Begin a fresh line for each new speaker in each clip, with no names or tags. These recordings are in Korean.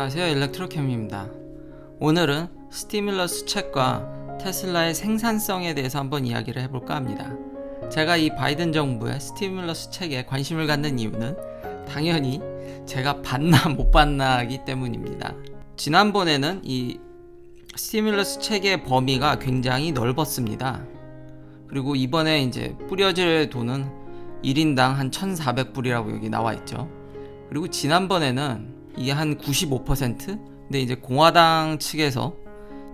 안녕하세요, 일렉트로캠입니다. 오늘은 스티뮬러스 책과 테슬라의 생산성에 대해서 한번 이야기를 해볼까 합니다. 제가 이 바이든 정부의 스티뮬러스 책에 관심을 갖는 이유는 당연히 제가 봤나 못 봤나이기 때문입니다. 지난번에는 이 스티뮬러스 책의 범위가 굉장히 넓었습니다. 그리고 이번에 이제 뿌려질 돈은 1인당 한 1,400불이라고 여기 나와 있죠. 그리고 지난번에는 이게 한 95%? 근데 이제 공화당 측에서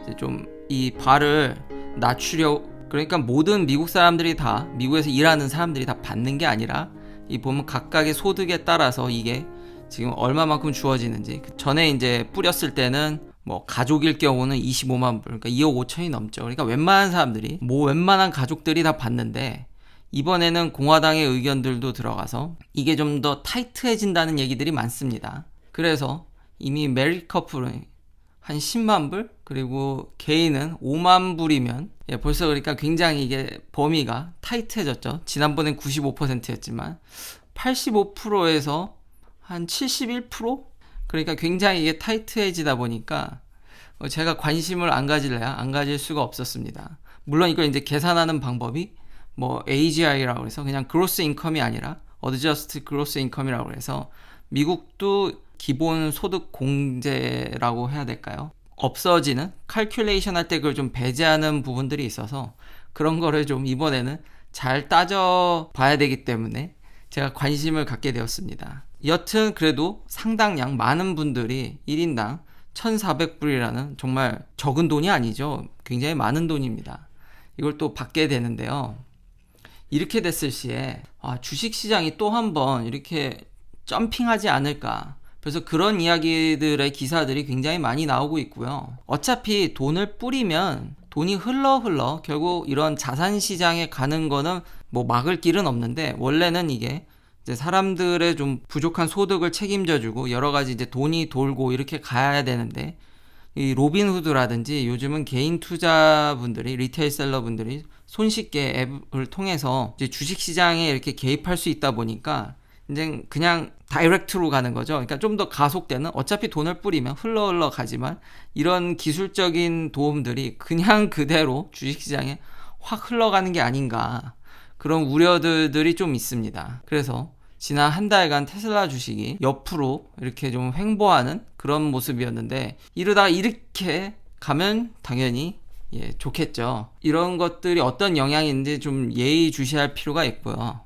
이제 좀 이 바를 낮추려, 그러니까 모든 미국 사람들이 다, 미국에서 일하는 사람들이 다 받는 게 아니라 이 보면 각각의 소득에 따라서 이게 지금 얼마만큼 주어지는지, 전에 이제 뿌렸을 때는 뭐 가족일 경우는 25만 불, 그러니까 2억 5천이 넘죠. 그러니까 웬만한 사람들이, 웬만한 가족들이 다 받는데, 이번에는 공화당의 의견들도 들어가서 이게 좀 더 타이트해진다는 얘기들이 많습니다. 그래서 이미 메리 커플은 한 10만 불, 그리고 개인은 5만 불이면 벌써, 그러니까 굉장히 이게 범위가 타이트해졌죠. 지난번엔 95%였지만 85%에서 한 71%? 그러니까 굉장히 이게 타이트해지다 보니까 제가 관심을 안 가질래야 안 가질 수가 없었습니다. 물론 이걸 이제 계산하는 방법이 뭐 AGI라고 해서 그냥 그로스 인컴이 아니라 어드저스트 그로스 인컴이라고 해서 미국도 기본 소득 공제라고 해야 될까요? 없어지는 칼큘레이션 할 때 그걸 좀 배제하는 부분들이 있어서 그런 거를 좀 이번에는 잘 따져 봐야 되기 때문에 제가 관심을 갖게 되었습니다. 여튼 그래도 상당량 많은 분들이 1인당 1,400불이라는 정말 적은 돈이 아니죠. 굉장히 많은 돈입니다. 이걸 또 받게 되는데요. 이렇게 됐을 시에 주식시장이 또 한번 이렇게 점핑하지 않을까. 그래서 그런 이야기들의 기사들이 굉장히 많이 나오고 있고요. 어차피 돈을 뿌리면 돈이 흘러 결국 이런 자산시장에 가는 거는 뭐 막을 길은 없는데, 원래는 이게 이제 사람들의 좀 부족한 소득을 책임져주고 여러 가지 이제 돈이 돌고 이렇게 가야 되는데, 이 로빈후드라든지 요즘은 개인 투자분들이, 리테일 셀러분들이 손쉽게 앱을 통해서 이제 주식시장에 이렇게 개입할 수 있다 보니까 이제 그냥 다이렉트로 가는 거죠. 그러니까 좀 더 가속되는, 어차피 돈을 뿌리면 흘러 가지만 이런 기술적인 도움들이 그냥 그대로 주식시장에 확 흘러가는 게 아닌가, 그런 우려들이 좀 있습니다. 그래서 지난 한 달간 테슬라 주식이 옆으로 이렇게 좀 횡보하는 그런 모습이었는데, 이러다가 이렇게 가면 당연히 좋겠죠. 이런 것들이 어떤 영향인지 좀 예의주시할 필요가 있고요.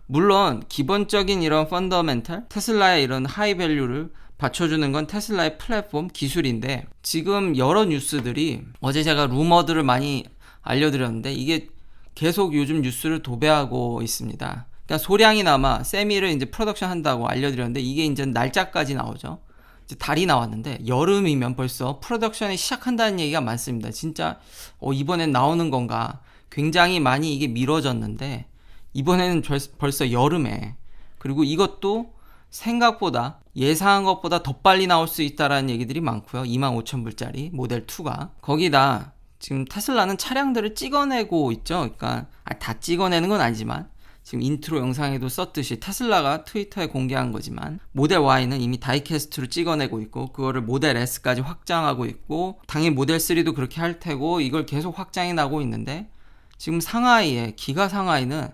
물론 기본적인 이런 펀더멘탈, 테슬라의 이런 하이밸류를 받쳐주는 건 테슬라의 플랫폼 기술인데, 지금 여러 뉴스들이, 어제 제가 루머들을 많이 알려드렸는데 이게 계속 요즘 뉴스를 도배하고 있습니다. 그러니까 소량이나마 세미를 이제 프로덕션 한다고 알려드렸는데 이게 이제 날짜까지 나오죠. 이제 달이 나왔는데 여름이면 벌써 프로덕션이 시작한다는 얘기가 많습니다. 진짜 이번엔 나오는 건가? 굉장히 많이 이게 미뤄졌는데 이번에는 벌써 여름에, 그리고 이것도 생각보다 예상한 것보다 더 빨리 나올 수 있다라는 얘기들이 많고요. 25,000불짜리 모델 2가, 거기다 지금 테슬라는 차량들을 찍어내고 있죠. 그러니까 다 찍어내는 건 아니지만 지금 인트로 영상에도 썼듯이 테슬라가 트위터에 공개한 거지만 모델 Y는 이미 다이캐스트로 찍어내고 있고, 그거를 모델 S까지 확장하고 있고, 당연히 모델 3도 그렇게 할 테고, 이걸 계속 확장해 나가고 있는데, 지금 상하이에, 기가 상하이는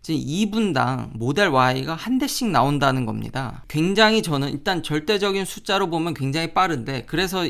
지금 2분당 모델 Y가 한 대씩 나온다는 겁니다. 굉장히, 저는 일단 절대적인 숫자로 보면 굉장히 빠른데, 그래서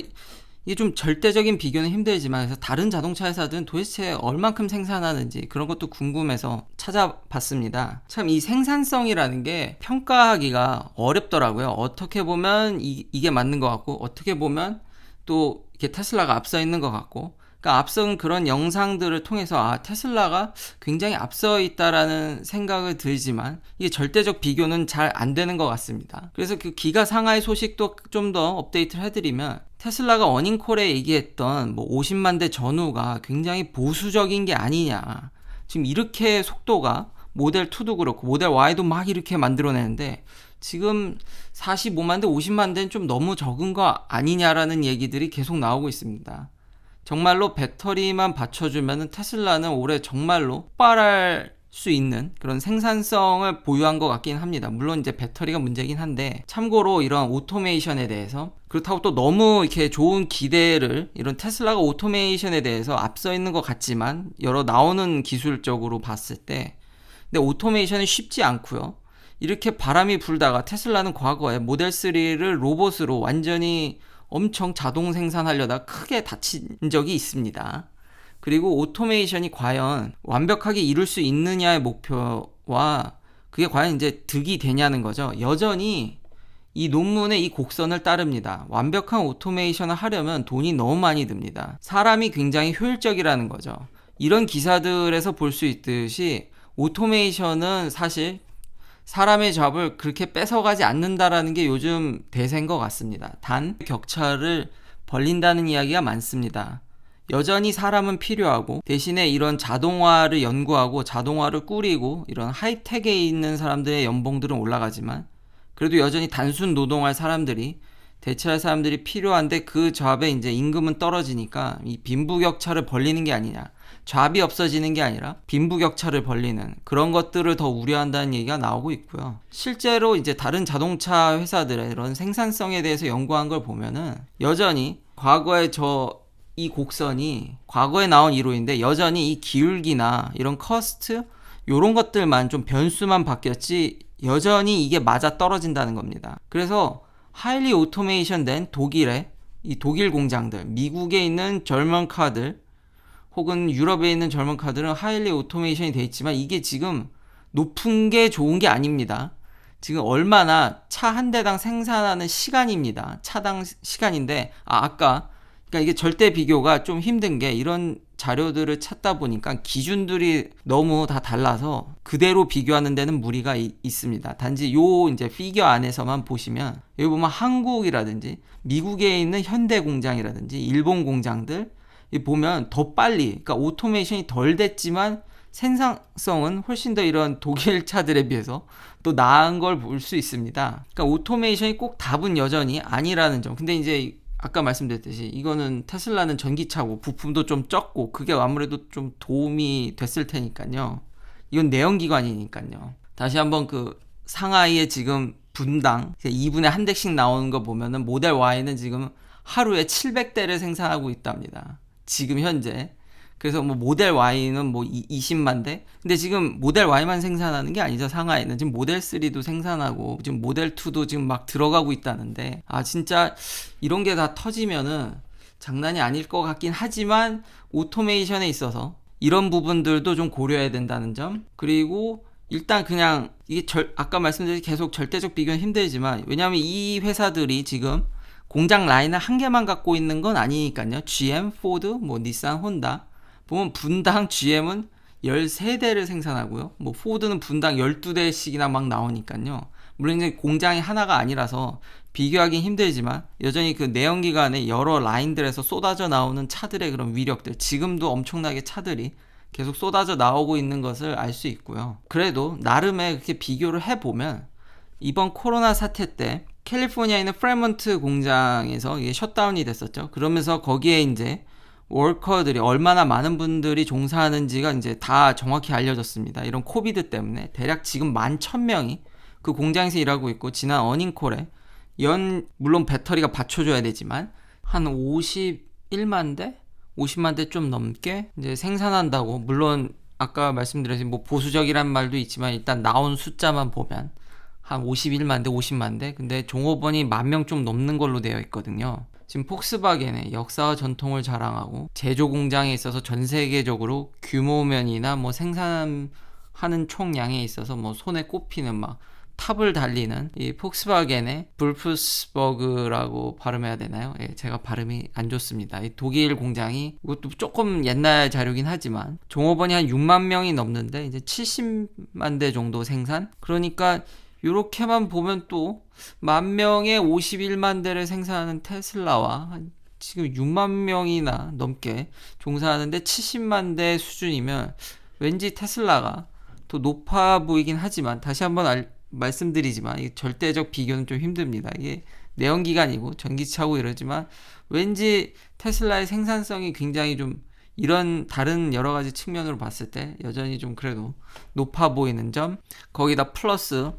이게 좀 절대적인 비교는 힘들지만, 그래서 다른 자동차 회사들은 도대체 얼만큼 생산하는지 그런 것도 궁금해서 찾아봤습니다. 참 이 생산성이라는 게 평가하기가 어렵더라고요. 어떻게 보면 이게 맞는 것 같고, 어떻게 보면 또 이렇게 테슬라가 앞서 있는 것 같고, 그러니까 앞선 그런 영상들을 통해서 테슬라가 굉장히 앞서 있다라는 생각을 들지만 이게 절대적 비교는 잘 안 되는 것 같습니다. 그래서 그 기가 상하이 소식도 좀 더 업데이트를 해드리면, 테슬라가 어닝콜에 얘기했던 뭐 50만 대 전후가 굉장히 보수적인 게 아니냐, 지금 이렇게 속도가 모델 2도 그렇고 모델 Y도 막 이렇게 만들어내는데 지금 45만 대 50만 대는 좀 너무 적은 거 아니냐라는 얘기들이 계속 나오고 있습니다. 정말로 배터리만 받쳐주면 테슬라는 올해 정말로 폭발할 수 있는 그런 생산성을 보유한 것 같긴 합니다. 물론 이제 배터리가 문제긴 한데, 참고로 이런 오토메이션에 대해서, 그렇다고 또 너무 이렇게 좋은 기대를, 이런 테슬라가 오토메이션에 대해서 앞서 있는 것 같지만 여러 나오는 기술적으로 봤을 때, 근데 오토메이션은 쉽지 않고요. 이렇게 바람이 불다가 테슬라는 과거에 모델 3를 로봇으로 완전히 엄청 자동 생산하려다 크게 다친 적이 있습니다. 그리고 오토메이션이 과연 완벽하게 이룰 수 있느냐의 목표와 그게 과연 이제 득이 되냐는 거죠. 여전히 이 논문의 이 곡선을 따릅니다. 완벽한 오토메이션을 하려면 돈이 너무 많이 듭니다. 사람이 굉장히 효율적이라는 거죠. 이런 기사들에서 볼 수 있듯이 오토메이션은 사실 사람의 잡을 그렇게 뺏어가지 않는다라는 게 요즘 대세인 것 같습니다. 단 격차를 벌린다는 이야기가 많습니다. 여전히 사람은 필요하고, 대신에 이런 자동화를 연구하고 자동화를 꾸리고 이런 하이텍에 있는 사람들의 연봉들은 올라가지만, 그래도 여전히 단순 노동할 사람들이, 대체할 사람들이 필요한데 그 잡의 이제 임금은 떨어지니까 이 빈부격차를 벌리는 게 아니냐, 잡이 없어지는 게 아니라 빈부격차를 벌리는 그런 것들을 더 우려한다는 얘기가 나오고 있고요. 실제로 이제 다른 자동차 회사들의 이런 생산성에 대해서 연구한 걸 보면은 여전히 과거에 이 곡선이 과거에 나온 이론인데, 여전히 이 기울기나 이런 커스트 요런 것들만 좀 변수만 바뀌었지 여전히 이게 맞아 떨어진다는 겁니다. 그래서 하일리 오토메이션 된 독일의 이 독일 공장들, 미국에 있는 젊은 카들 혹은 유럽에 있는 젊은 카들은 하일리 오토메이션이 돼 있지만 이게 지금 높은 게 좋은 게 아닙니다. 지금 얼마나 차 한 대당 생산하는 시간입니다. 차당 시간인데, 아까 그러니까 이게 절대 비교가 좀 힘든 게, 이런 자료들을 찾다 보니까 기준들이 너무 다 달라서 그대로 비교하는 데는 무리가 있습니다. 단지 요 이제 피겨 안에서만 보시면, 여기 보면 한국이라든지 미국에 있는 현대 공장이라든지 일본 공장들 보면 더 빨리, 그러니까 오토메이션이 덜 됐지만 생산성은 훨씬 더 이런 독일 차들에 비해서 또 나은 걸 볼 수 있습니다. 그러니까 오토메이션이 꼭 답은 여전히 아니라는 점. 근데 이제 아까 말씀드렸듯이 이거는 테슬라는 전기차고 부품도 좀 적고 그게 아무래도 좀 도움이 됐을 테니까요. 이건 내연기관이니까요. 다시 한번 그 상하이에 지금 분당 2분에 한 대씩 나오는 거 보면은 모델 Y는 지금 하루에 700대를 생산하고 있답니다. 지금 현재. 그래서 뭐 모델 Y는 뭐 20만 대. 근데 지금 모델 Y만 생산하는 게 아니죠. 상하이는 지금 모델 3도 생산하고 지금 모델 2도 지금 막 들어가고 있다는데, 진짜 이런 게 다 터지면은 장난이 아닐 것 같긴 하지만 오토메이션에 있어서 이런 부분들도 좀 고려해야 된다는 점. 그리고 일단 그냥 이게 아까 말씀드린 계속 절대적 비교는 힘들지만, 왜냐하면 이 회사들이 지금 공장 라인을 한 개만 갖고 있는 건 아니니까요. GM, 포드, 뭐 닛산, 혼다 보면 분당 GM은 13대를 생산하고요. 뭐 포드는 분당 12대씩이나 막 나오니까요. 물론 이제 공장이 하나가 아니라서 비교하기 힘들지만 여전히 그 내연기관의 여러 라인들에서 쏟아져 나오는 차들의 그런 위력들, 지금도 엄청나게 차들이 계속 쏟아져 나오고 있는 것을 알 수 있고요. 그래도 나름의 그렇게 비교를 해보면 이번 코로나 사태 때 캘리포니아에 있는 프레먼트 공장에서 이게 셧다운이 됐었죠. 그러면서 거기에 이제 워커들이 얼마나 많은 분들이 종사하는지가 이제 다 정확히 알려졌습니다. 이런 코비드 때문에 대략 지금 11,000명이 그 공장에서 일하고 있고, 지난 어닝콜에 물론 배터리가 받쳐줘야 되지만 한 51만 대? 50만 대 좀 넘게 이제 생산한다고. 물론 아까 말씀드렸듯이 뭐 보수적이란 말도 있지만 일단 나온 숫자만 보면 한 51만 대, 50만 대. 근데 종업원이 10,000명 좀 넘는 걸로 되어 있거든요. 지금 폭스바겐의 역사와 전통을 자랑하고 제조 공장에 있어서 전 세계적으로 규모면이나 뭐 생산하는 총량에 있어서 뭐 손에 꼽히는 막 탑을 달리는 이 폭스바겐의 불프스버그라고 발음해야 되나요? 예, 제가 발음이 안 좋습니다. 이 독일 공장이, 이것도 조금 옛날 자료긴 하지만 종업원이 한 6만 명이 넘는데 이제 70만 대 정도 생산? 그러니까 이렇게만 보면 또 10,000명에 51만 대를 생산하는 테슬라와 지금 6만 명이나 넘게 종사하는데 70만 대 수준이면 왠지 테슬라가 더 높아 보이긴 하지만, 다시 한번 말씀드리지만 이 절대적 비교는 좀 힘듭니다. 이게 내연기관이고 전기차고 이러지만 왠지 테슬라의 생산성이 굉장히 좀 이런 다른 여러 가지 측면으로 봤을 때 여전히 좀 그래도 높아 보이는 점, 거기다 플러스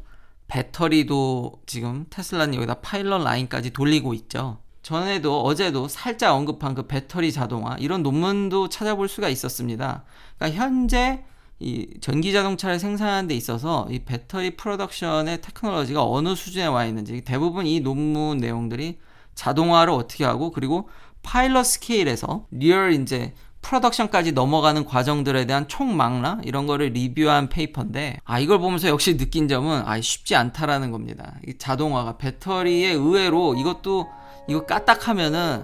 배터리도 지금 테슬라는 여기다 파일럿 라인까지 돌리고 있죠. 전에도 어제도 살짝 언급한 그 배터리 자동화 이런 논문도 찾아볼 수가 있었습니다. 그러니까 현재 이 전기 자동차를 생산하는 데 있어서 이 배터리 프로덕션의 테크놀로지가 어느 수준에 와 있는지 대부분 이 논문 내용들이 자동화를 어떻게 하고 그리고 파일럿 스케일에서 리얼 이제 프로덕션까지 넘어가는 과정들에 대한 총망라 이런 거를 리뷰한 페이퍼인데 이걸 보면서 역시 느낀 점은 쉽지 않다라는 겁니다. 이 자동화가 배터리에 의외로 이거 까딱하면은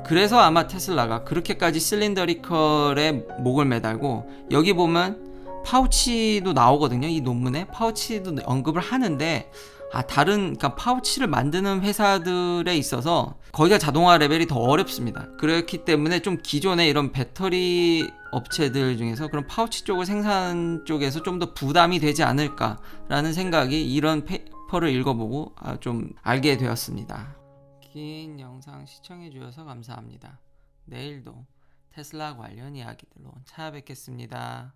그래서 아마 테슬라가 그렇게까지 실린더리컬에 목을 매달고 여기 보면 파우치도 나오거든요. 이 논문에 파우치도 언급을 하는데 그러니까 파우치를 만드는 회사들에 있어서 거기가 자동화 레벨이 더 어렵습니다. 그렇기 때문에 좀 기존의 이런 배터리 업체들 중에서 그런 파우치 쪽을 생산 쪽에서 좀 더 부담이 되지 않을까라는 생각이 이런 페이퍼를 읽어보고 좀 알게 되었습니다. 긴 영상 시청해 주셔서 감사합니다. 내일도 테슬라 관련 이야기들로 찾아뵙겠습니다.